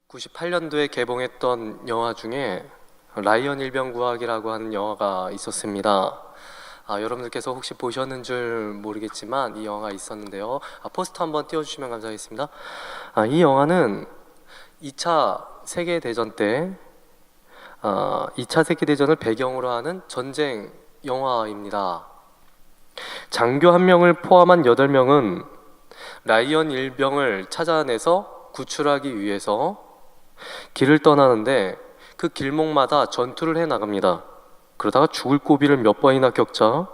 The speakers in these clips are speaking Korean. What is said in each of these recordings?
98년도에 개봉했던 영화 중에 라이언 일병구하기라고 하는 영화가 있었습니다. 여러분들께서 혹시 보셨는 줄 모르겠지만 이 영화가 있었는데요. 포스터 한번 띄워주시면 감사하겠습니다. 이 영화는 2차 세계대전 때 2차 세계대전을 배경으로 하는 전쟁 영화입니다. 장교 한 명을 포함한 8명은 라이언 일병을 찾아내서 구출하기 위해서 길을 떠나는데 그 길목마다 전투를 해나갑니다. 그러다가 죽을 고비를 몇 번이나 겪자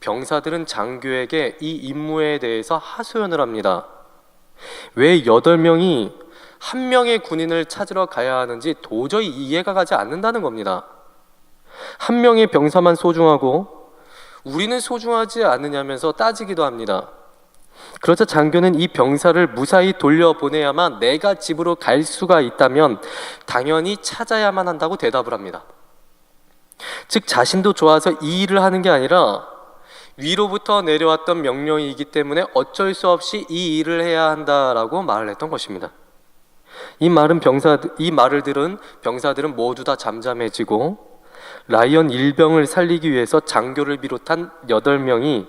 병사들은 장교에게 이 임무에 대해서 하소연을 합니다. 왜 8명이 한 명의 군인을 찾으러 가야 하는지 도저히 이해가 가지 않는다는 겁니다. 한 명의 병사만 소중하고 우리는 소중하지 않느냐면서 따지기도 합니다. 그러자 장교는 이 병사를 무사히 돌려보내야만 내가 집으로 갈 수가 있다면 당연히 찾아야만 한다고 대답을 합니다. 즉 자신도 좋아서 이 일을 하는 게 아니라 위로부터 내려왔던 명령이기 때문에 어쩔 수 없이 이 일을 해야 한다라고 말을 했던 것입니다. 이 말을 들은 병사들은 모두 다 잠잠해지고 라이언 일병을 살리기 위해서 장교를 비롯한 8명이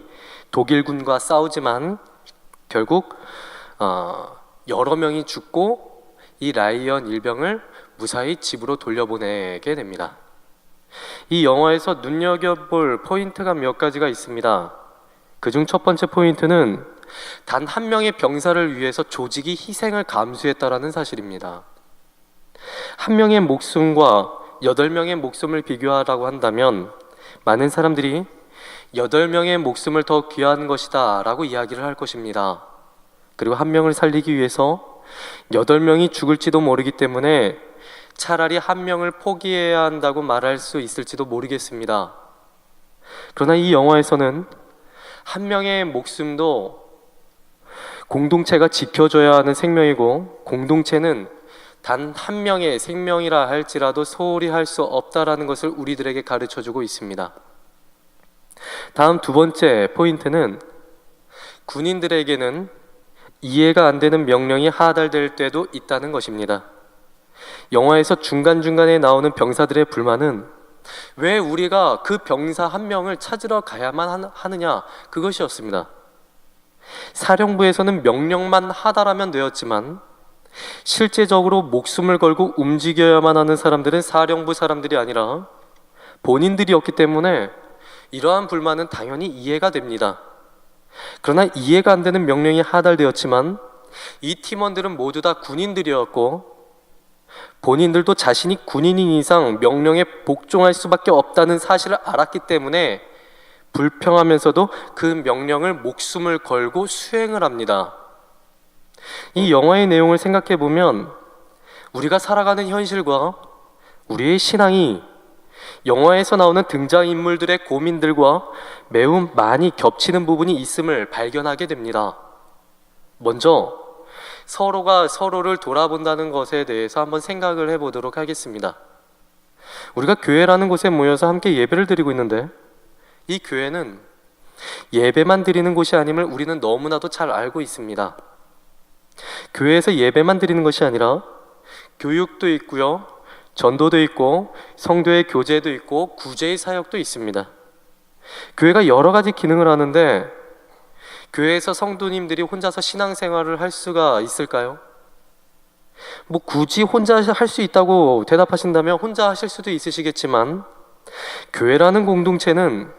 독일군과 싸우지만 결국 여러 명이 죽고 이 라이언 일병을 무사히 집으로 돌려보내게 됩니다. 이 영화에서 눈여겨볼 포인트가 몇 가지가 있습니다. 그중 첫 번째 포인트는 단 한 명의 병사를 위해서 조직이 희생을 감수했다라는 사실입니다. 한 명의 목숨과 8명의 목숨을 비교하라고 한다면 많은 사람들이 8명의 목숨을 더 귀한 것이다 라고 이야기를 할 것입니다. 그리고 한 명을 살리기 위해서 8명이 죽을지도 모르기 때문에 차라리 한 명을 포기해야 한다고 말할 수 있을지도 모르겠습니다. 그러나 이 영화에서는 한 명의 목숨도 공동체가 지켜줘야 하는 생명이고 공동체는 단 한 명의 생명이라 할지라도 소홀히 할 수 없다라는 것을 우리들에게 가르쳐주고 있습니다. 다음 두 번째 포인트는 군인들에게는 이해가 안 되는 명령이 하달될 때도 있다는 것입니다. 영화에서 중간중간에 나오는 병사들의 불만은 왜 우리가 그 병사 한 명을 찾으러 가야만 하느냐 그것이었습니다. 사령부에서는 명령만 하달하면 되었지만 실제적으로 목숨을 걸고 움직여야만 하는 사람들은 사령부 사람들이 아니라 본인들이었기 때문에 이러한 불만은 당연히 이해가 됩니다. 그러나 이해가 안 되는 명령이 하달되었지만 이 팀원들은 모두 다 군인들이었고 본인들도 자신이 군인인 이상 명령에 복종할 수밖에 없다는 사실을 알았기 때문에 불평하면서도 그 명령을 목숨을 걸고 수행을 합니다. 이 영화의 내용을 생각해 보면 우리가 살아가는 현실과 우리의 신앙이 영화에서 나오는 등장인물들의 고민들과 매우 많이 겹치는 부분이 있음을 발견하게 됩니다. 먼저 서로가 서로를 돌아본다는 것에 대해서 한번 생각을 해보도록 하겠습니다. 우리가 교회라는 곳에 모여서 함께 예배를 드리고 있는데 이 교회는 예배만 드리는 곳이 아님을 우리는 너무나도 잘 알고 있습니다. 교회에서 예배만 드리는 것이 아니라 교육도 있고요, 전도도 있고 성도의 교제도 있고 구제의 사역도 있습니다. 교회가 여러 가지 기능을 하는데 교회에서 성도님들이 혼자서 신앙생활을 할 수가 있을까요? 굳이 혼자 할 수 있다고 대답하신다면 혼자 하실 수도 있으시겠지만 교회라는 공동체는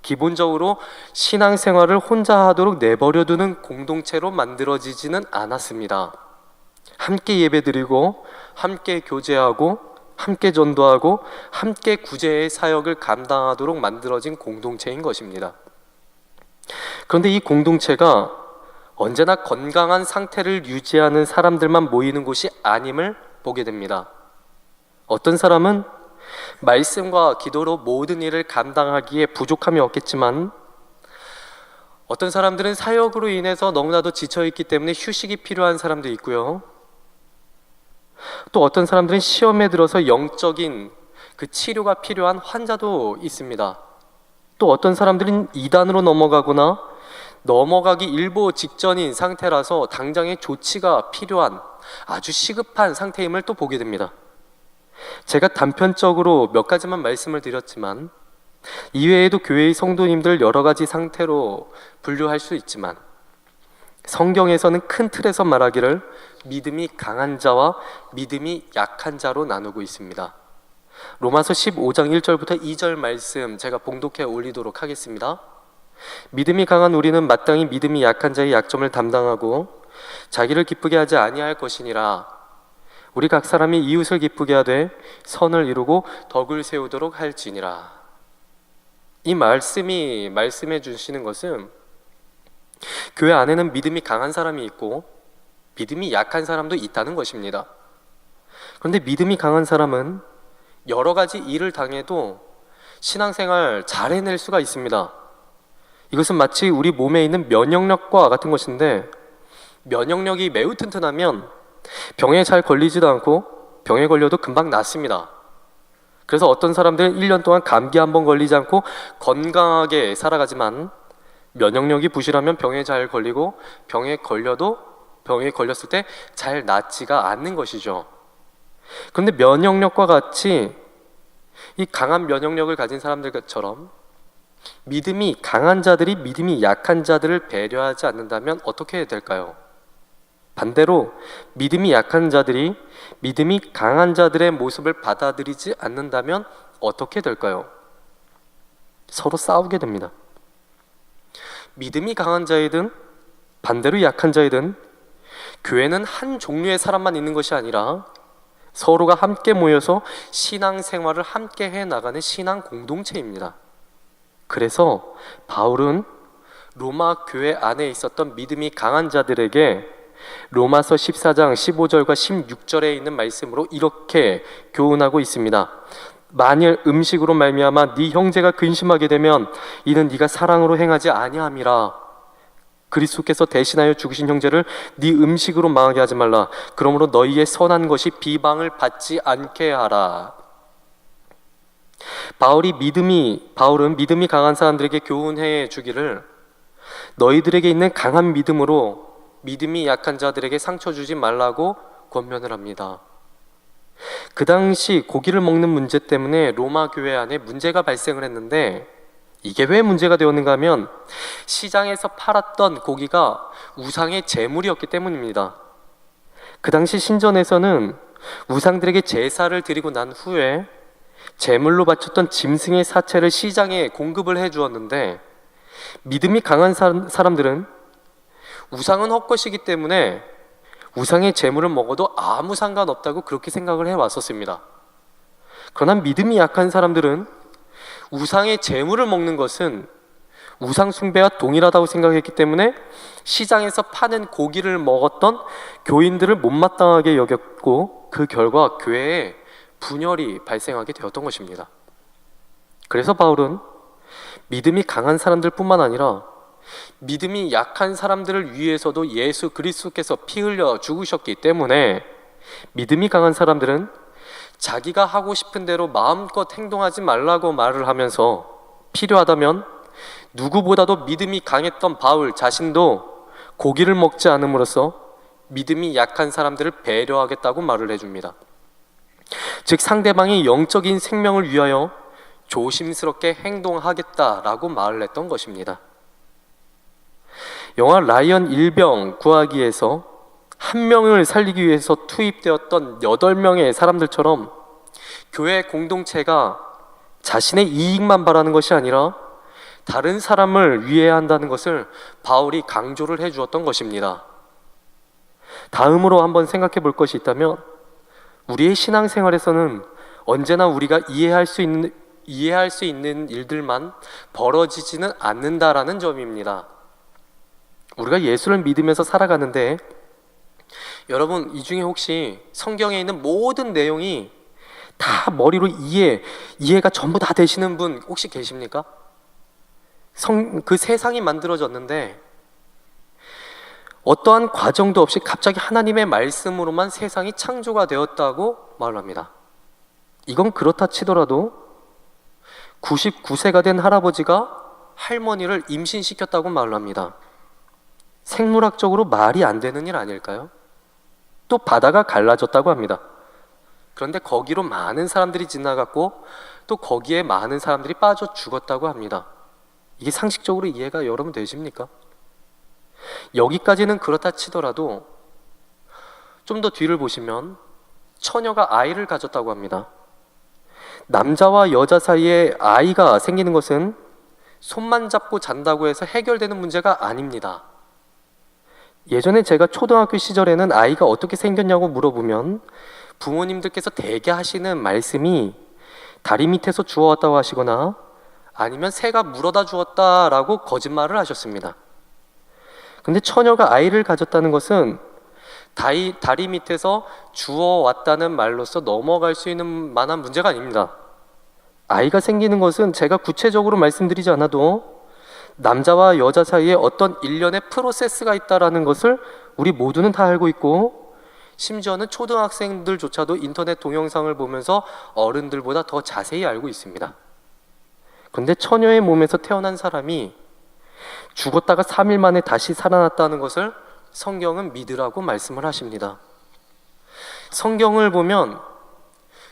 기본적으로 신앙생활을 혼자 하도록 내버려두는 공동체로 만들어지지는 않았습니다. 함께 예배드리고 함께 교제하고 함께 전도하고 함께 구제의 사역을 감당하도록 만들어진 공동체인 것입니다. 그런데 이 공동체가 언제나 건강한 상태를 유지하는 사람들만 모이는 곳이 아님을 보게 됩니다. 어떤 사람은 말씀과 기도로 모든 일을 감당하기에 부족함이 없겠지만 어떤 사람들은 사역으로 인해서 너무나도 지쳐있기 때문에 휴식이 필요한 사람도 있고요. 또 어떤 사람들은 시험에 들어서 영적인 그 치료가 필요한 환자도 있습니다. 또 어떤 사람들은 이단으로 넘어가거나 넘어가기 일보 직전인 상태라서 당장의 조치가 필요한 아주 시급한 상태임을 또 보게 됩니다. 제가 단편적으로 몇 가지만 말씀을 드렸지만 이외에도 교회의 성도님들 여러 가지 상태로 분류할 수 있지만 성경에서는 큰 틀에서 말하기를 믿음이 강한 자와 믿음이 약한 자로 나누고 있습니다. 로마서 15장 1절부터 2절 말씀 제가 봉독해 올리도록 하겠습니다. 믿음이 강한 우리는 마땅히 믿음이 약한 자의 약점을 담당하고 자기를 기쁘게 하지 아니할 것이니라. 우리 각 사람이 이웃을 기쁘게 하되 선을 이루고 덕을 세우도록 할지니라. 이 말씀이 말씀해 주시는 것은 교회 안에는 믿음이 강한 사람이 있고 믿음이 약한 사람도 있다는 것입니다. 그런데 믿음이 강한 사람은 여러 가지 일을 당해도 신앙생활 잘 해낼 수가 있습니다. 이것은 마치 우리 몸에 있는 면역력과 같은 것인데 면역력이 매우 튼튼하면 병에 잘 걸리지도 않고 병에 걸려도 금방 낫습니다. 그래서 어떤 사람들은 1년 동안 감기 한 번 걸리지 않고 건강하게 살아가지만 면역력이 부실하면 병에 잘 걸리고 병에 걸렸을 때 잘 낫지가 않는 것이죠. 그런데 면역력과 같이 이 강한 면역력을 가진 사람들처럼 믿음이 강한 자들이 믿음이 약한 자들을 배려하지 않는다면 어떻게 될까요? 반대로 믿음이 약한 자들이 믿음이 강한 자들의 모습을 받아들이지 않는다면 어떻게 될까요? 서로 싸우게 됩니다. 믿음이 강한 자이든 반대로 약한 자이든 교회는 한 종류의 사람만 있는 것이 아니라 서로가 함께 모여서 신앙생활을 함께 해나가는 신앙 공동체입니다. 그래서 바울은 로마 교회 안에 있었던 믿음이 강한 자들에게 로마서 14장 15절과 16절에 있는 말씀으로 이렇게 교훈하고 있습니다. 만일 음식으로 말미암아 네 형제가 근심하게 되면 이는 네가 사랑으로 행하지 아니함이라. 그리스도께서 대신하여 죽으신 형제를 네 음식으로 망하게 하지 말라. 그러므로 너희의 선한 것이 비방을 받지 않게 하라. 바울은 믿음이 강한 사람들에게 교훈해 주기를 너희들에게 있는 강한 믿음으로 믿음이 약한 자들에게 상처 주지 말라고 권면을 합니다. 그 당시 고기를 먹는 문제 때문에 로마 교회 안에 문제가 발생을 했는데 이게 왜 문제가 되었는가 하면 시장에서 팔았던 고기가 우상의 제물이었기 때문입니다. 그 당시 신전에서는 우상들에게 제사를 드리고 난 후에 제물로 바쳤던 짐승의 사체를 시장에 공급을 해 주었는데 믿음이 강한 사람들은 우상은 헛것이기 때문에 우상의 제물을 먹어도 아무 상관없다고 그렇게 생각을 해왔었습니다. 그러나 믿음이 약한 사람들은 우상의 제물을 먹는 것은 우상 숭배와 동일하다고 생각했기 때문에 시장에서 파는 고기를 먹었던 교인들을 못마땅하게 여겼고 그 결과 교회에 분열이 발생하게 되었던 것입니다. 그래서 바울은 믿음이 강한 사람들뿐만 아니라 믿음이 약한 사람들을 위해서도 예수 그리스도께서 피 흘려 죽으셨기 때문에 믿음이 강한 사람들은 자기가 하고 싶은 대로 마음껏 행동하지 말라고 말을 하면서 필요하다면 누구보다도 믿음이 강했던 바울 자신도 고기를 먹지 않음으로써 믿음이 약한 사람들을 배려하겠다고 말을 해줍니다. 즉 상대방의 영적인 생명을 위하여 조심스럽게 행동하겠다라고 말을 했던 것입니다. 영화 라이언 일병 구하기에서 한 명을 살리기 위해서 투입되었던 8명의 사람들처럼 교회 공동체가 자신의 이익만 바라는 것이 아니라 다른 사람을 위해야 한다는 것을 바울이 강조를 해주었던 것입니다. 다음으로 한번 생각해 볼 것이 있다면 우리의 신앙생활에서는 언제나 우리가 이해할 수 있는 일들만 벌어지지는 않는다라는 점입니다. 우리가 예수를 믿으면서 살아가는데 여러분 이 중에 혹시 성경에 있는 모든 내용이 다 머리로 이해가 전부 다 되시는 분 혹시 계십니까? 그 세상이 만들어졌는데 어떠한 과정도 없이 갑자기 하나님의 말씀으로만 세상이 창조가 되었다고 말을 합니다. 이건 그렇다 치더라도 99세가 된 할아버지가 할머니를 임신시켰다고 말을 합니다. 생물학적으로 말이 안 되는 일 아닐까요? 또 바다가 갈라졌다고 합니다. 그런데 거기로 많은 사람들이 지나갔고 또 거기에 많은 사람들이 빠져 죽었다고 합니다. 이게 상식적으로 이해가 여러분 되십니까? 여기까지는 그렇다 치더라도 좀 더 뒤를 보시면 처녀가 아이를 가졌다고 합니다. 남자와 여자 사이에 아이가 생기는 것은 손만 잡고 잔다고 해서 해결되는 문제가 아닙니다. 예전에 제가 초등학교 시절에는 아이가 어떻게 생겼냐고 물어보면 부모님들께서 대개 하시는 말씀이 다리 밑에서 주워왔다고 하시거나 아니면 새가 물어다 주었다라고 거짓말을 하셨습니다. 근데 처녀가 아이를 가졌다는 것은 다리 밑에서 주워왔다는 말로서 넘어갈 수 있는 만한 문제가 아닙니다. 아이가 생기는 것은 제가 구체적으로 말씀드리지 않아도 남자와 여자 사이에 어떤 일련의 프로세스가 있다는 것을 우리 모두는 다 알고 있고, 심지어는 초등학생들조차도 인터넷 동영상을 보면서 어른들보다 더 자세히 알고 있습니다. 그런데 처녀의 몸에서 태어난 사람이 죽었다가 3일 만에 다시 살아났다는 것을 성경은 믿으라고 말씀을 하십니다. 성경을 보면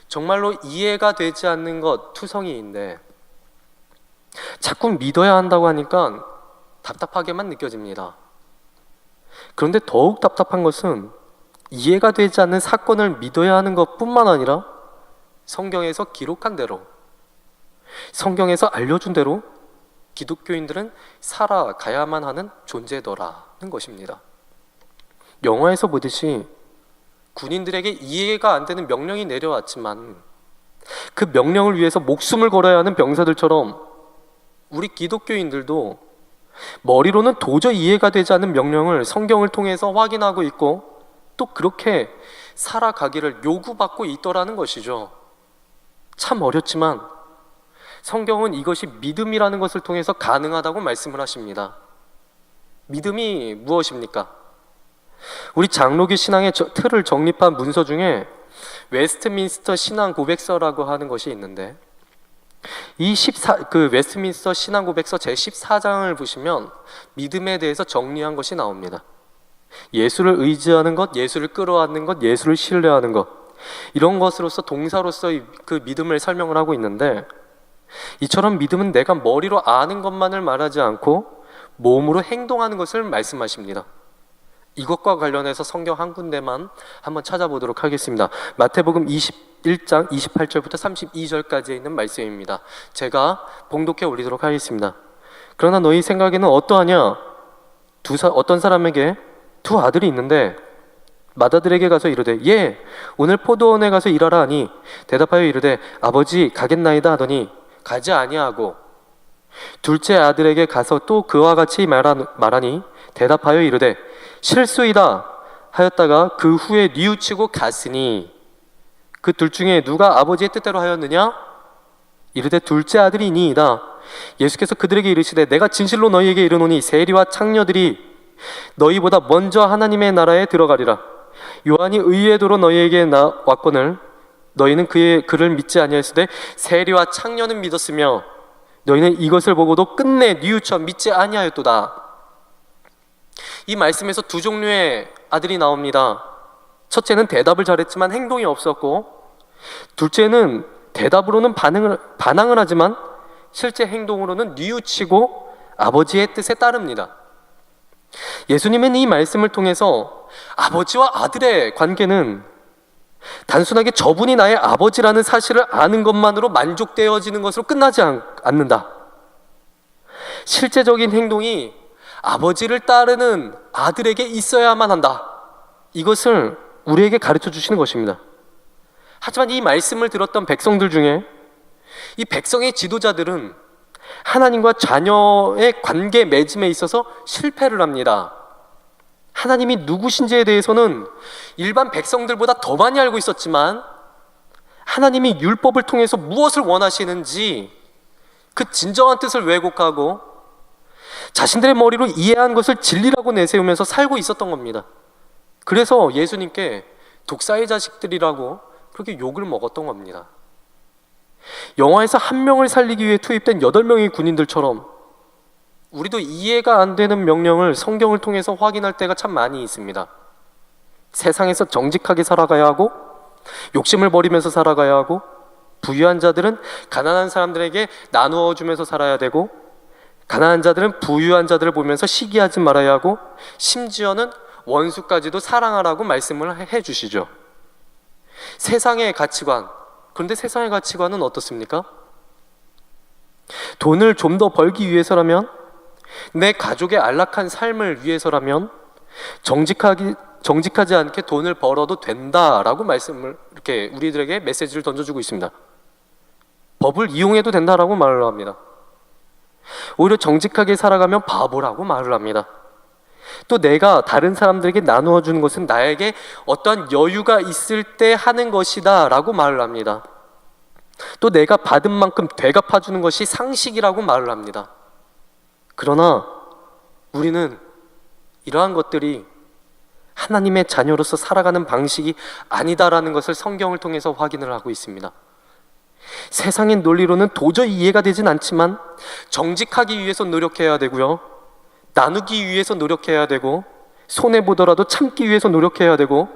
정말로 이해가 되지 않는 것 투성이인데 자꾸 믿어야 한다고 하니까 답답하게만 느껴집니다. 그런데 더욱 답답한 것은 이해가 되지 않는 사건을 믿어야 하는 것뿐만 아니라 성경에서 기록한 대로, 성경에서 알려준 대로 기독교인들은 살아가야만 하는 존재더라는 것입니다. 영화에서 보듯이 군인들에게 이해가 안 되는 명령이 내려왔지만 그 명령을 위해서 목숨을 걸어야 하는 병사들처럼 우리 기독교인들도 머리로는 도저히 이해가 되지 않는 명령을 성경을 통해서 확인하고 있고 또 그렇게 살아가기를 요구받고 있더라는 것이죠. 참 어렵지만 성경은 이것이 믿음이라는 것을 통해서 가능하다고 말씀을 하십니다. 믿음이 무엇입니까? 우리 장로교 신앙의 틀을 정립한 문서 중에 웨스트민스터 신앙 고백서라고 하는 것이 있는데 이 웨스트민스터 신앙 고백서 제14장을 보시면 믿음에 대해서 정리한 것이 나옵니다. 예수를 의지하는 것, 예수를 끌어안는 것, 예수를 신뢰하는 것, 이런 것으로서 동사로서 그 믿음을 설명을 하고 있는데, 이처럼 믿음은 내가 머리로 아는 것만을 말하지 않고 몸으로 행동하는 것을 말씀하십니다. 이것과 관련해서 성경 한 군데만 한번 찾아보도록 하겠습니다. 마태복음 21장 28절부터 32절까지에 있는 말씀입니다. 제가 봉독해 올리도록 하겠습니다. 그러나 너희 생각에는 어떠하냐? 어떤 사람에게 두 아들이 있는데 맏아들에게 가서 이르되 예, 오늘 포도원에 가서 일하라 하니 대답하여 이르되 아버지 가겠나이다 하더니 가지 아니하고 둘째 아들에게 가서 또 그와 같이 말하니 대답하여 이르되 실수이다 하였다가 그 후에 뉘우치고 갔으니 그 둘 중에 누가 아버지의 뜻대로 하였느냐? 이르되 둘째 아들이니이다. 예수께서 그들에게 이르시되 내가 진실로 너희에게 이르노니 세리와 창녀들이 너희보다 먼저 하나님의 나라에 들어가리라. 요한이 의의 도로 너희에게 왔거늘 너희는 그를 믿지 아니하였으되 세리와 창녀는 믿었으며 너희는 이것을 보고도 끝내 뉘우쳐 믿지 아니하였도다. 이 말씀에서 두 종류의 아들이 나옵니다. 첫째는 대답을 잘했지만 행동이 없었고, 둘째는 대답으로는 반항을 하지만 실제 행동으로는 뉘우치고 아버지의 뜻에 따릅니다. 예수님은 이 말씀을 통해서 아버지와 아들의 관계는 단순하게 저분이 나의 아버지라는 사실을 아는 것만으로 만족되어지는 것으로 끝나지 않는다. 실제적인 행동이 아버지를 따르는 아들에게 있어야만 한다. 이것을 우리에게 가르쳐 주시는 것입니다. 하지만 이 말씀을 들었던 백성들 중에 이 백성의 지도자들은 하나님과 자녀의 관계 맺음에 있어서 실패를 합니다. 하나님이 누구신지에 대해서는 일반 백성들보다 더 많이 알고 있었지만 하나님이 율법을 통해서 무엇을 원하시는지 그 진정한 뜻을 왜곡하고 자신들의 머리로 이해한 것을 진리라고 내세우면서 살고 있었던 겁니다. 그래서 예수님께 독사의 자식들이라고 그렇게 욕을 먹었던 겁니다. 영화에서 한 명을 살리기 위해 투입된 8명의 군인들처럼 우리도 이해가 안 되는 명령을 성경을 통해서 확인할 때가 참 많이 있습니다. 세상에서 정직하게 살아가야 하고, 욕심을 버리면서 살아가야 하고, 부유한 자들은 가난한 사람들에게 나누어 주면서 살아야 되고, 가난한 자들은 부유한 자들을 보면서 시기하지 말아야 하고, 심지어는 원수까지도 사랑하라고 말씀을 해주시죠. 세상의 가치관, 그런데 세상의 가치관은 어떻습니까? 돈을 좀 더 벌기 위해서라면, 내 가족의 안락한 삶을 위해서라면 정직하지 않게 돈을 벌어도 된다라고 말씀을 이렇게 우리들에게 메시지를 던져주고 있습니다. 법을 이용해도 된다라고 말을 합니다. 오히려 정직하게 살아가면 바보라고 말을 합니다. 또 내가 다른 사람들에게 나누어 주는 것은 나에게 어떠한 여유가 있을 때 하는 것이다 라고 말을 합니다. 또 내가 받은 만큼 되갚아 주는 것이 상식이라고 말을 합니다. 그러나 우리는 이러한 것들이 하나님의 자녀로서 살아가는 방식이 아니다라는 것을 성경을 통해서 확인을 하고 있습니다. 세상의 논리로는 도저히 이해가 되진 않지만 정직하기 위해서 노력해야 되고요, 나누기 위해서 노력해야 되고, 손해보더라도 참기 위해서 노력해야 되고,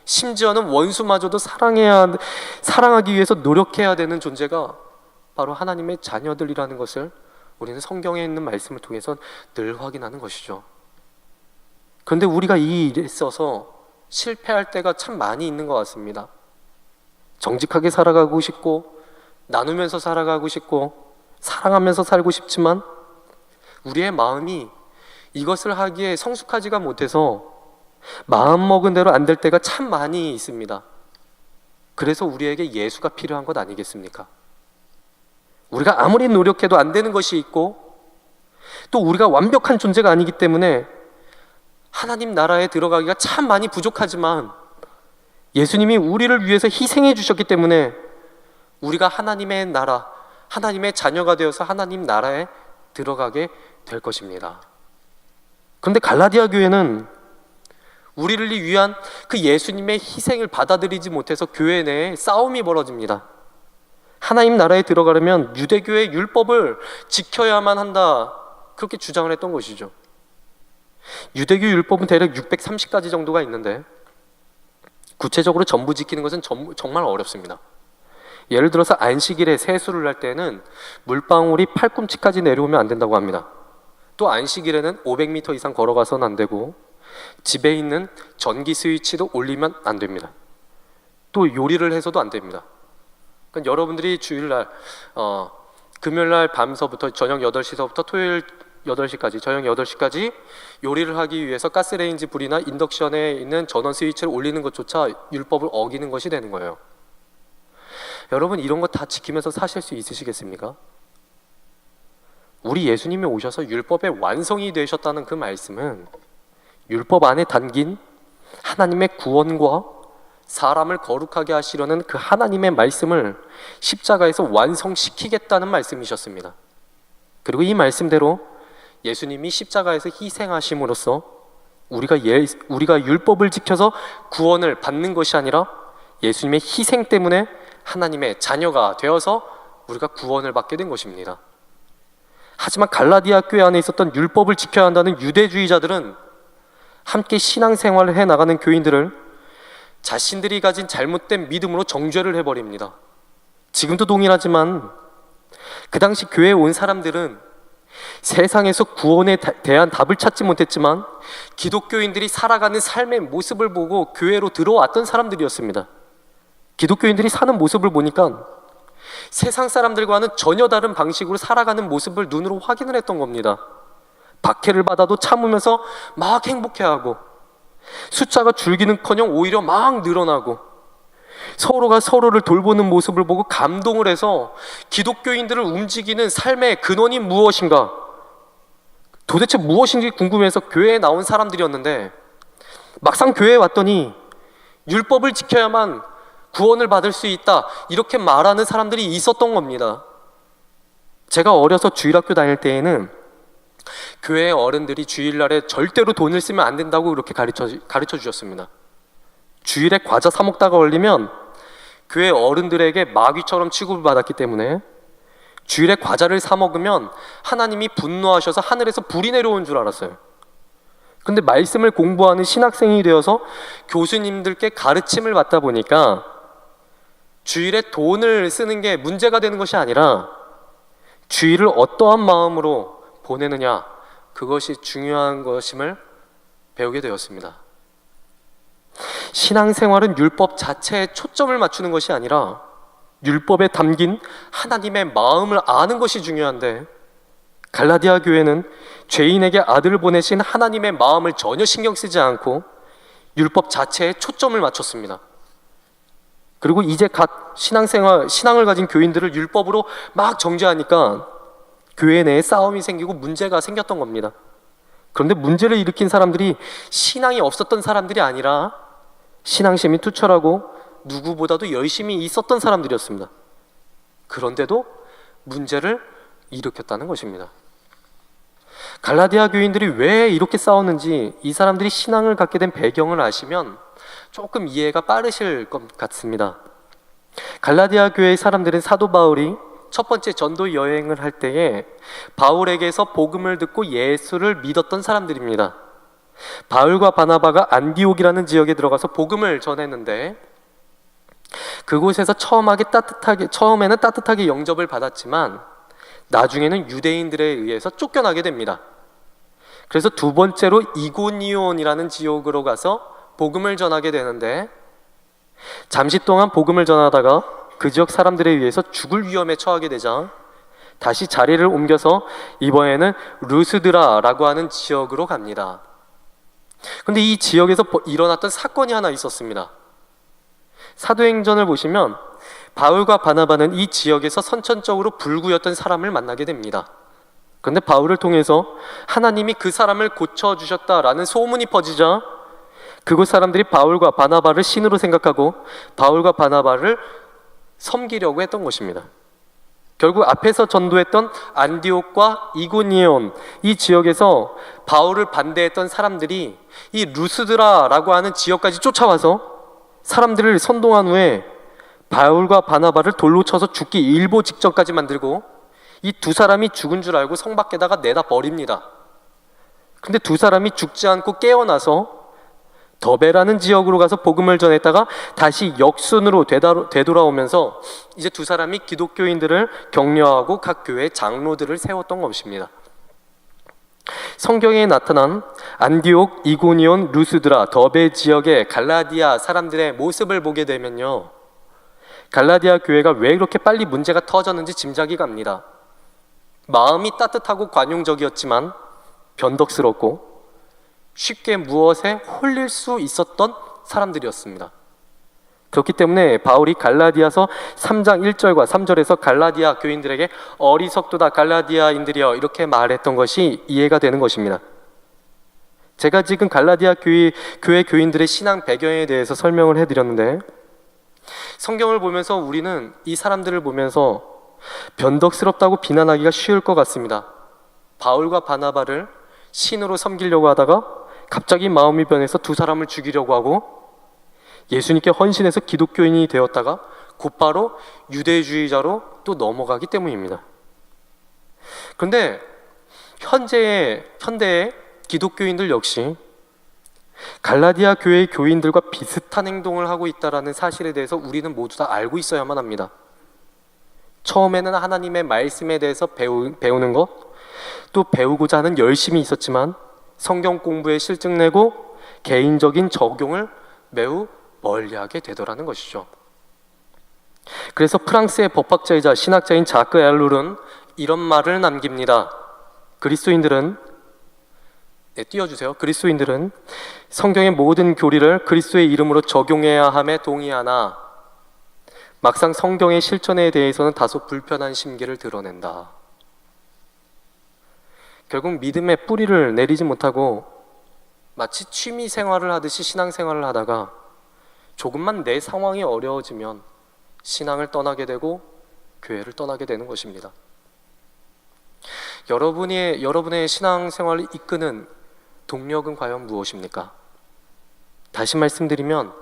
심지어는 원수마저도 사랑하기 위해서 노력해야 되는 존재가 바로 하나님의 자녀들이라는 것을 우리는 성경에 있는 말씀을 통해서 늘 확인하는 것이죠. 그런데 우리가 이 일에 있어서 실패할 때가 참 많이 있는 것 같습니다. 정직하게 살아가고 싶고, 나누면서 살아가고 싶고, 사랑하면서 살고 싶지만 우리의 마음이 이것을 하기에 성숙하지가 못해서 마음먹은 대로 안 될 때가 참 많이 있습니다. 그래서 우리에게 예수가 필요한 것 아니겠습니까? 우리가 아무리 노력해도 안 되는 것이 있고, 또 우리가 완벽한 존재가 아니기 때문에 하나님 나라에 들어가기가 참 많이 부족하지만 예수님이 우리를 위해서 희생해 주셨기 때문에 우리가 하나님의 나라, 하나님의 자녀가 되어서 하나님 나라에 들어가게 될 것입니다. 그런데 갈라디아 교회는 우리를 위한 그 예수님의 희생을 받아들이지 못해서 교회 내에 싸움이 벌어집니다. 하나님 나라에 들어가려면 유대교의 율법을 지켜야만 한다, 그렇게 주장을 했던 것이죠. 유대교 율법은 대략 630가지 정도가 있는데 구체적으로 전부 지키는 것은 정말 어렵습니다. 예를 들어서 안식일에 세수를 할 때는 물방울이 팔꿈치까지 내려오면 안 된다고 합니다. 또 안식일에는 500m 이상 걸어가서는 안 되고, 집에 있는 전기 스위치도 올리면 안 됩니다. 또 요리를 해서도 안 됩니다. 그러니까 여러분들이 주일날 금요일날 밤서부터 저녁 8시서부터 토요일 8시까지, 저녁 8시까지 요리를 하기 위해서 가스레인지 불이나 인덕션에 있는 전원 스위치를 올리는 것조차 율법을 어기는 것이 되는 거예요. 여러분, 이런 거 다 지키면서 사실 수 있으시겠습니까? 우리 예수님이 오셔서 율법의 완성이 되셨다는 그 말씀은 율법 안에 담긴 하나님의 구원과 사람을 거룩하게 하시려는 그 하나님의 말씀을 십자가에서 완성시키겠다는 말씀이셨습니다. 그리고 이 말씀대로 예수님이 십자가에서 희생하심으로써 우리가 율법을 지켜서 구원을 받는 것이 아니라 예수님의 희생 때문에 하나님의 자녀가 되어서 우리가 구원을 받게 된 것입니다. 하지만 갈라디아 교회 안에 있었던 율법을 지켜야 한다는 유대주의자들은 함께 신앙생활을 해나가는 교인들을 자신들이 가진 잘못된 믿음으로 정죄를 해버립니다. 지금도 동일하지만 그 당시 교회에 온 사람들은 세상에서 구원에 대한 답을 찾지 못했지만 기독교인들이 살아가는 삶의 모습을 보고 교회로 들어왔던 사람들이었습니다. 기독교인들이 사는 모습을 보니까 세상 사람들과는 전혀 다른 방식으로 살아가는 모습을 눈으로 확인을 했던 겁니다. 박해를 받아도 참으면서 막 행복해하고, 숫자가 줄기는커녕 오히려 막 늘어나고, 서로가 서로를 돌보는 모습을 보고 감동을 해서 기독교인들을 움직이는 삶의 근원이 무엇인가, 도대체 무엇인지 궁금해서 교회에 나온 사람들이었는데, 막상 교회에 왔더니 율법을 지켜야만 구원을 받을 수 있다, 이렇게 말하는 사람들이 있었던 겁니다. 제가 어려서 주일학교 다닐 때에는 교회 어른들이 주일날에 절대로 돈을 쓰면 안 된다고 그렇게 가르쳐 주셨습니다. 주일에 과자 사 먹다가 걸리면 교회 어른들에게 마귀처럼 취급을 받았기 때문에 주일에 과자를 사 먹으면 하나님이 분노하셔서 하늘에서 불이 내려온 줄 알았어요. 근데 말씀을 공부하는 신학생이 되어서 교수님들께 가르침을 받다 보니까 주일에 돈을 쓰는 게 문제가 되는 것이 아니라 주일을 어떠한 마음으로 보내느냐, 그것이 중요한 것임을 배우게 되었습니다. 신앙생활은 율법 자체에 초점을 맞추는 것이 아니라 율법에 담긴 하나님의 마음을 아는 것이 중요한데, 갈라디아 교회는 죄인에게 아들을 보내신 하나님의 마음을 전혀 신경 쓰지 않고 율법 자체에 초점을 맞췄습니다. 그리고 이제 갓 신앙을 가진 교인들을 율법으로 막 정죄하니까 교회 내에 싸움이 생기고 문제가 생겼던 겁니다. 그런데 문제를 일으킨 사람들이 신앙이 없었던 사람들이 아니라 신앙심이 투철하고 누구보다도 열심히 있었던 사람들이었습니다. 그런데도 문제를 일으켰다는 것입니다. 갈라디아 교인들이 왜 이렇게 싸웠는지, 이 사람들이 신앙을 갖게 된 배경을 아시면 조금 이해가 빠르실 것 같습니다. 갈라디아 교회의 사람들은 사도 바울이 첫 번째 전도 여행을 할 때에 바울에게서 복음을 듣고 예수를 믿었던 사람들입니다. 바울과 바나바가 안디옥이라는 지역에 들어가서 복음을 전했는데, 그곳에서 처음에는 따뜻하게 영접을 받았지만 나중에는 유대인들에 의해서 쫓겨나게 됩니다. 그래서 두 번째로 이고니온이라는 지역으로 가서 복음을 전하게 되는데, 잠시 동안 복음을 전하다가 그 지역 사람들에 의해서 죽을 위험에 처하게 되자 다시 자리를 옮겨서 이번에는 루스드라라고 하는 지역으로 갑니다. 그런데 이 지역에서 일어났던 사건이 하나 있었습니다. 사도행전을 보시면 바울과 바나바는 이 지역에서 선천적으로 불구였던 사람을 만나게 됩니다. 그런데 바울을 통해서 하나님이 그 사람을 고쳐주셨다라는 소문이 퍼지자 그곳 사람들이 바울과 바나바를 신으로 생각하고 바울과 바나바를 섬기려고 했던 것입니다. 결국 앞에서 전도했던 안디옥과 이고니온, 이 지역에서 바울을 반대했던 사람들이 이 루스드라라고 하는 지역까지 쫓아와서 사람들을 선동한 후에 바울과 바나바를 돌로 쳐서 죽기 일보 직전까지 만들고 이 두 사람이 죽은 줄 알고 성 밖에다가 내다 버립니다. 근데 두 사람이 죽지 않고 깨어나서 더베라는 지역으로 가서 복음을 전했다가 다시 역순으로 되돌아오면서 이제 두 사람이 기독교인들을 격려하고 각 교회 장로들을 세웠던 것입니다. 성경에 나타난 안디옥, 이고니온, 루스드라, 더베 지역의 갈라디아 사람들의 모습을 보게 되면요, 갈라디아 교회가 왜 그렇게 빨리 문제가 터졌는지 짐작이 갑니다. 마음이 따뜻하고 관용적이었지만 변덕스럽고 쉽게 무엇에 홀릴 수 있었던 사람들이었습니다. 그렇기 때문에 바울이 갈라디아서 3장 1절과 3절에서 갈라디아 교인들에게 어리석도다 갈라디아인들이여 이렇게 말했던 것이 이해가 되는 것입니다. 제가 지금 갈라디아 교회 교인들의 신앙 배경에 대해서 설명을 해드렸는데, 성경을 보면서 우리는 이 사람들을 보면서 변덕스럽다고 비난하기가 쉬울 것 같습니다. 바울과 바나바를 신으로 섬기려고 하다가 갑자기 마음이 변해서 두 사람을 죽이려고 하고 예수님께 헌신해서 기독교인이 되었다가 곧바로 유대주의자로 또 넘어가기 때문입니다. 그런데 현대의 기독교인들 역시 갈라디아 교회의 교인들과 비슷한 행동을 하고 있다는 사실에 대해서 우리는 모두 다 알고 있어야만 합니다. 처음에는 하나님의 말씀에 대해서 배우는 것, 또 배우고자 하는 열심이 있었지만 성경 공부에 실증내고 개인적인 적용을 매우 멀리하게 되더라는 것이죠. 그래서 프랑스의 법학자이자 신학자인 자크 엘룰은 이런 말을 남깁니다. 그리스도인들은 그리스도인들은 성경의 모든 교리를 그리스도의 이름으로 적용해야 함에 동의하나 막상 성경의 실천에 대해서는 다소 불편한 심기를 드러낸다. 결국 믿음의 뿌리를 내리지 못하고 마치 취미 생활을 하듯이 신앙 생활을 하다가 조금만 내 상황이 어려워지면 신앙을 떠나게 되고 교회를 떠나게 되는 것입니다. 여러분의 신앙 생활을 이끄는 동력은 과연 무엇입니까? 다시 말씀드리면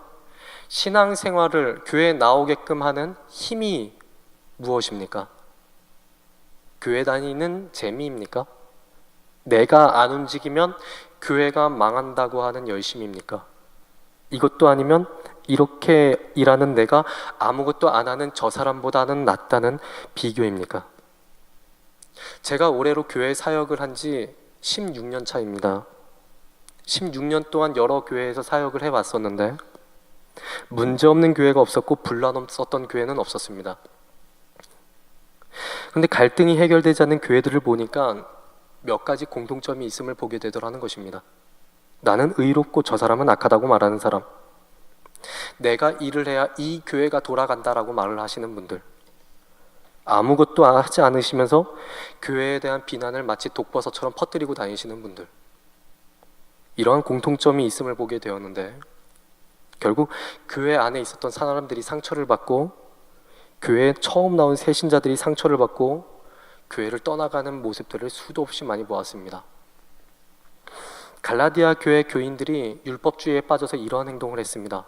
신앙 생활을 교회에 나오게끔 하는 힘이 무엇입니까? 교회 다니는 재미입니까? 내가 안 움직이면 교회가 망한다고 하는 열심입니까? 이것도 아니면 이렇게 일하는 내가 아무것도 안 하는 저 사람보다는 낫다는 비교입니까? 제가 올해로 교회 사역을 한 지 16년 차입니다. 16년 동안 여러 교회에서 사역을 해왔었는데 문제없는 교회가 없었고 분란 없었던 교회는 없었습니다. 근데 갈등이 해결되지 않는 교회들을 보니까 몇 가지 공통점이 있음을 보게 되더라는 것입니다. 나는 의롭고 저 사람은 악하다고 말하는 사람, 내가 일을 해야 이 교회가 돌아간다라고 말을 하시는 분들, 아무것도 하지 않으시면서 교회에 대한 비난을 마치 독버섯처럼 퍼뜨리고 다니시는 분들, 이러한 공통점이 있음을 보게 되었는데 결국 교회 안에 있었던 사람들이 상처를 받고 교회에 처음 나온 새 신자들이 상처를 받고 교회를 떠나가는 모습들을 수도 없이 많이 보았습니다. 갈라디아 교회 교인들이 율법주의에 빠져서 이러한 행동을 했습니다.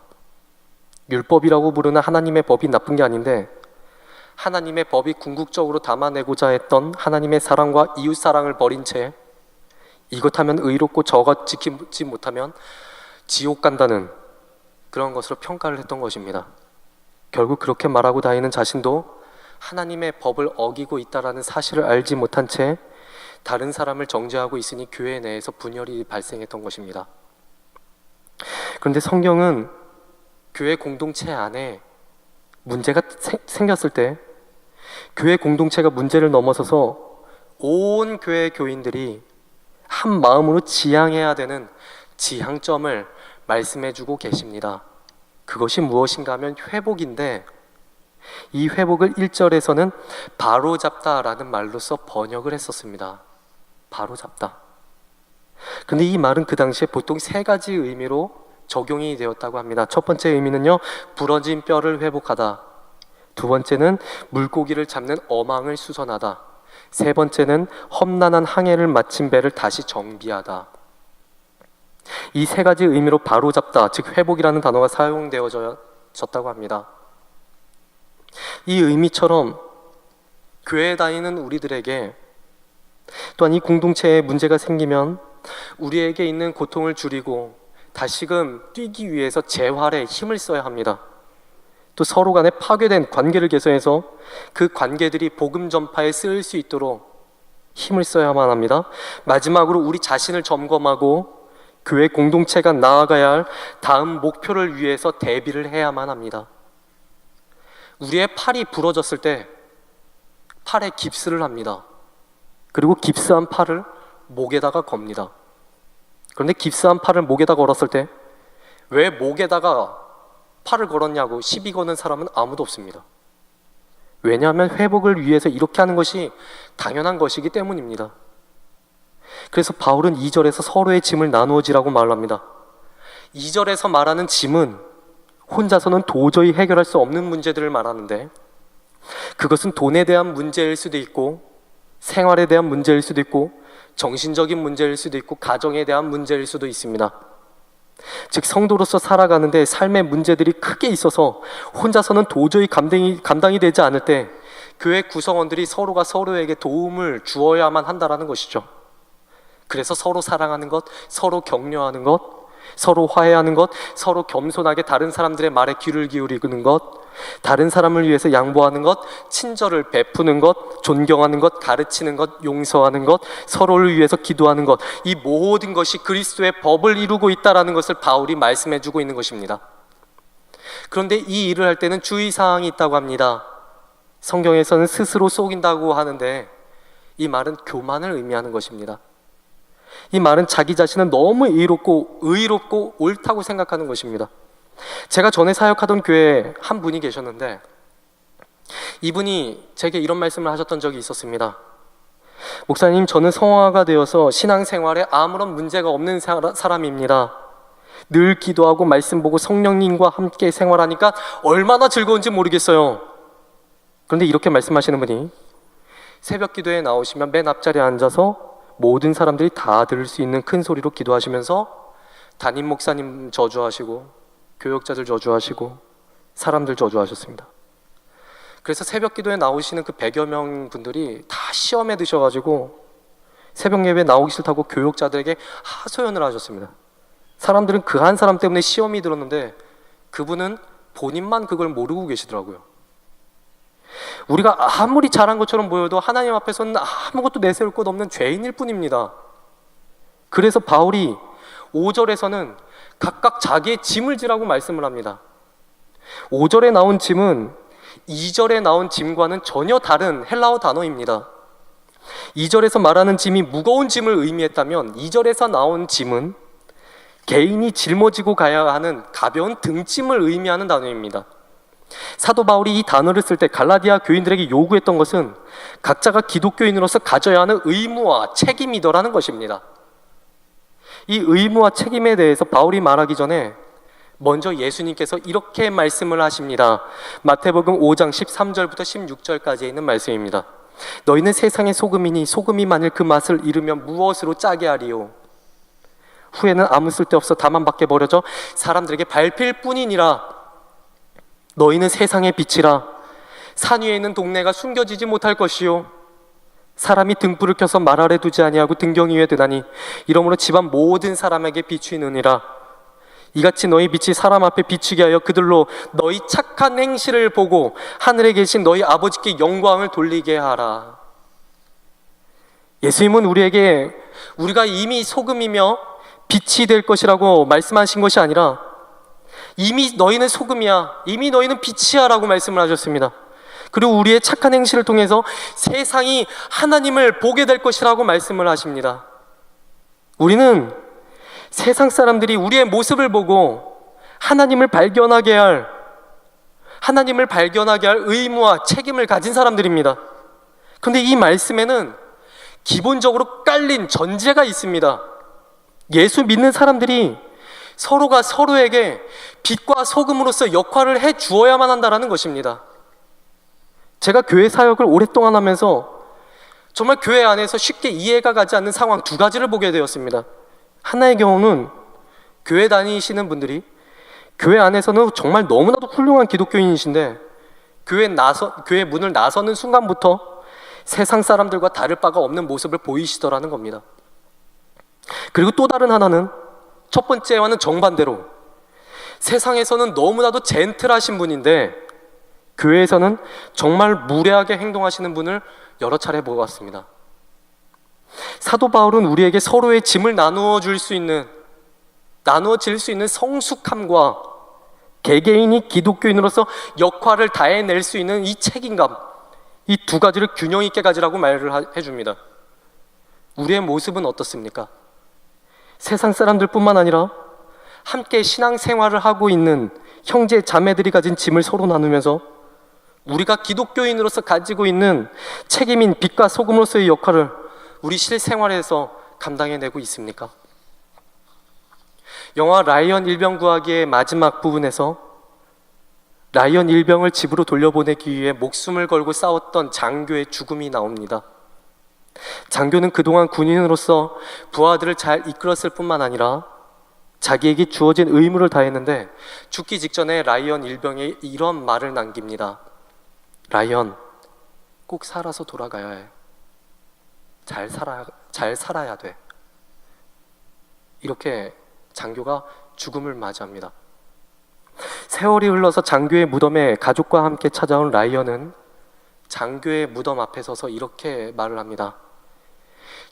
율법이라고 부르는 하나님의 법이 나쁜 게 아닌데 하나님의 법이 궁극적으로 담아내고자 했던 하나님의 사랑과 이웃 사랑을 버린 채 이것 하면 의롭고 저것 지키지 못하면 지옥 간다는 그런 것으로 평가를 했던 것입니다. 결국 그렇게 말하고 다니는 자신도 하나님의 법을 어기고 있다는 사실을 알지 못한 채 다른 사람을 정죄하고 있으니 교회 내에서 분열이 발생했던 것입니다. 그런데 성경은 교회 공동체 안에 문제가 생겼을 때 교회 공동체가 문제를 넘어서서 온 교회 교인들이 한 마음으로 지향해야 되는 지향점을 말씀해주고 계십니다. 그것이 무엇인가 하면 회복인데 이 회복을 1절에서는 바로잡다라는 말로써 번역을 했었습니다. 바로잡다. 그런데 이 말은 그 당시에 보통 세 가지 의미로 적용이 되었다고 합니다. 첫 번째 의미는요, 부러진 뼈를 회복하다. 두 번째는 물고기를 잡는 어망을 수선하다. 세 번째는 험난한 항해를 마친 배를 다시 정비하다. 이 세 가지 의미로 바로잡다, 즉 회복이라는 단어가 사용되어졌다고 합니다. 이 의미처럼 교회에 다니는 우리들에게 또한 이 공동체에 문제가 생기면 우리에게 있는 고통을 줄이고 다시금 뛰기 위해서 재활에 힘을 써야 합니다. 또 서로 간에 파괴된 관계를 개선해서 그 관계들이 복음 전파에 쓰일 수 있도록 힘을 써야만 합니다. 마지막으로 우리 자신을 점검하고 교회 공동체가 나아가야 할 다음 목표를 위해서 대비를 해야만 합니다. 우리의 팔이 부러졌을 때 팔에 깁스를 합니다. 그리고 깁스한 팔을 목에다가 겁니다. 그런데 깁스한 팔을 목에다 걸었을 때 왜 목에다가 팔을 걸었냐고 시비 거는 사람은 아무도 없습니다. 왜냐하면 회복을 위해서 이렇게 하는 것이 당연한 것이기 때문입니다. 그래서 바울은 2절에서 서로의 짐을 나누어지라고 말합니다. 2절에서 말하는 짐은 혼자서는 도저히 해결할 수 없는 문제들을 말하는데 그것은 돈에 대한 문제일 수도 있고 생활에 대한 문제일 수도 있고 정신적인 문제일 수도 있고 가정에 대한 문제일 수도 있습니다. 즉 성도로서 살아가는데 삶의 문제들이 크게 있어서 혼자서는 도저히 감당이 되지 않을 때 교회 구성원들이 서로가 서로에게 도움을 주어야만 한다는 것이죠. 그래서 서로 사랑하는 것, 서로 격려하는 것, 서로 화해하는 것, 서로 겸손하게 다른 사람들의 말에 귀를 기울이는 것, 다른 사람을 위해서 양보하는 것, 친절을 베푸는 것, 존경하는 것, 가르치는 것, 용서하는 것, 서로를 위해서 기도하는 것, 이 모든 것이 그리스도의 법을 이루고 있다는 것을 바울이 말씀해주고 있는 것입니다. 그런데 이 일을 할 때는 주의사항이 있다고 합니다. 성경에서는 스스로 속인다고 하는데 이 말은 교만을 의미하는 것입니다. 이 말은 자기 자신은 너무 의롭고 옳다고 생각하는 것입니다. 제가 전에 사역하던 교회에 한 분이 계셨는데 이분이 제게 이런 말씀을 하셨던 적이 있었습니다. 목사님, 저는 성화가 되어서 신앙생활에 아무런 문제가 없는 사람입니다. 늘 기도하고 말씀 보고 성령님과 함께 생활하니까 얼마나 즐거운지 모르겠어요. 그런데 이렇게 말씀하시는 분이 새벽 기도에 나오시면 맨 앞자리에 앉아서 모든 사람들이 다 들을 수 있는 큰 소리로 기도하시면서 담임 목사님 저주하시고 교역자들 저주하시고 사람들 저주하셨습니다. 그래서 새벽 기도에 나오시는 그 100여 명 분들이 다 시험에 드셔가지고 새벽 예배에 나오기 싫다고 교육자들에게 하소연을 하셨습니다. 사람들은 그 한 사람 때문에 시험이 들었는데 그분은 본인만 그걸 모르고 계시더라고요. 우리가 아무리 잘한 것처럼 보여도 하나님 앞에서는 아무것도 내세울 것 없는 죄인일 뿐입니다. 그래서 바울이 5절에서는 각각 자기의 짐을 지라고 말씀을 합니다. 5절에 나온 짐은 2절에 나온 짐과는 전혀 다른 헬라어 단어입니다. 2절에서 말하는 짐이 무거운 짐을 의미했다면 2절에서 나온 짐은 개인이 짊어지고 가야 하는 가벼운 등짐을 의미하는 단어입니다. 사도 바울이 이 단어를 쓸 때 갈라디아 교인들에게 요구했던 것은 각자가 기독교인으로서 가져야 하는 의무와 책임이더라는 것입니다. 이 의무와 책임에 대해서 바울이 말하기 전에 먼저 예수님께서 이렇게 말씀을 하십니다. 마태복음 5장 13절부터 16절까지 있는 말씀입니다. 너희는 세상의 소금이니 소금이 만일 그 맛을 잃으면 무엇으로 짜게 하리요? 후에는 아무 쓸데없어 다만 밖에 버려져 사람들에게 밟힐 뿐이니라. 너희는 세상의 빛이라. 산 위에 있는 동네가 숨겨지지 못할 것이요 사람이 등불을 켜서 말 아래 두지 아니하고 등경 위에 두나니 이러므로 집안 모든 사람에게 비추이느니라. 이같이 너희 빛이 사람 앞에 비추게 하여 그들로 너희 착한 행실을 보고 하늘에 계신 너희 아버지께 영광을 돌리게 하라. 예수님은 우리에게 우리가 이미 소금이며 빛이 될 것이라고 말씀하신 것이 아니라 이미 너희는 소금이야, 이미 너희는 빛이야 라고 말씀을 하셨습니다. 그리고 우리의 착한 행실을 통해서 세상이 하나님을 보게 될 것이라고 말씀을 하십니다. 우리는 세상 사람들이 우리의 모습을 보고 하나님을 발견하게 할 의무와 책임을 가진 사람들입니다. 그런데 이 말씀에는 기본적으로 깔린 전제가 있습니다. 예수 믿는 사람들이 서로가 서로에게 빛과 소금으로서 역할을 해 주어야만 한다는 것입니다. 제가 교회 사역을 오랫동안 하면서 정말 교회 안에서 쉽게 이해가 가지 않는 상황 두 가지를 보게 되었습니다. 하나의 경우는 교회 다니시는 분들이 교회 안에서는 정말 너무나도 훌륭한 기독교인이신데 교회 문을 나서는 순간부터 세상 사람들과 다를 바가 없는 모습을 보이시더라는 겁니다. 그리고 또 다른 하나는 첫 번째와는 정반대로 세상에서는 너무나도 젠틀하신 분인데 교회에서는 정말 무례하게 행동하시는 분을 여러 차례 보았습니다. 사도 바울은 우리에게 서로의 짐을 나누어질 수 있는 성숙함과 개개인이 기독교인으로서 역할을 다해낼 수 있는 이 책임감, 이 두 가지를 균형 있게 가지라고 말을 해줍니다. 우리의 모습은 어떻습니까? 세상 사람들뿐만 아니라 함께 신앙생활을 하고 있는 형제 자매들이 가진 짐을 서로 나누면서 우리가 기독교인으로서 가지고 있는 책임인 빛과 소금으로서의 역할을 우리 실생활에서 감당해내고 있습니까? 영화 라이언 일병 구하기의 마지막 부분에서 라이언 일병을 집으로 돌려보내기 위해 목숨을 걸고 싸웠던 장교의 죽음이 나옵니다. 장교는 그동안 군인으로서 부하들을 잘 이끌었을 뿐만 아니라 자기에게 주어진 의무를 다했는데 죽기 직전에 라이언 일병이 이런 말을 남깁니다. 라이언, 꼭 살아서 돌아가야 해. 잘 살아야 돼. 이렇게 장교가 죽음을 맞이합니다. 세월이 흘러서 장교의 무덤에 가족과 함께 찾아온 라이언은 장교의 무덤 앞에 서서 이렇게 말을 합니다.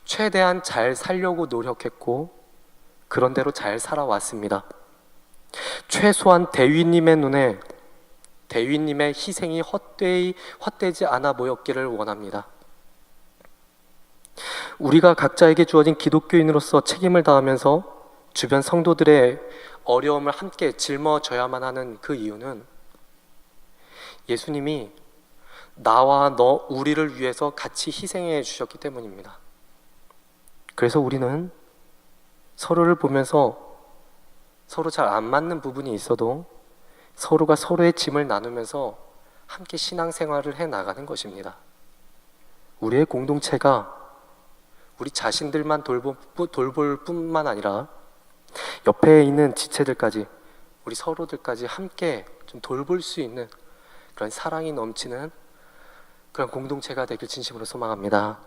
최대한 잘 살려고 노력했고 그런대로 잘 살아왔습니다. 최소한 대위님의 눈에 대위님의 희생이 헛되지 않아 보였기를 원합니다. 우리가 각자에게 주어진 기독교인으로서 책임을 다하면서 주변 성도들의 어려움을 함께 짊어져야만 하는 그 이유는 예수님이 나와 너 우리를 위해서 같이 희생해 주셨기 때문입니다. 그래서 우리는 서로를 보면서 서로 잘 안 맞는 부분이 있어도 서로가 서로의 짐을 나누면서 함께 신앙생활을 해 나가는 것입니다. 우리의 공동체가 우리 자신들만 돌볼 뿐만 아니라 옆에 있는 지체들까지 우리 서로들까지 함께 좀 돌볼 수 있는 그런 사랑이 넘치는 그런 공동체가 되길 진심으로 소망합니다.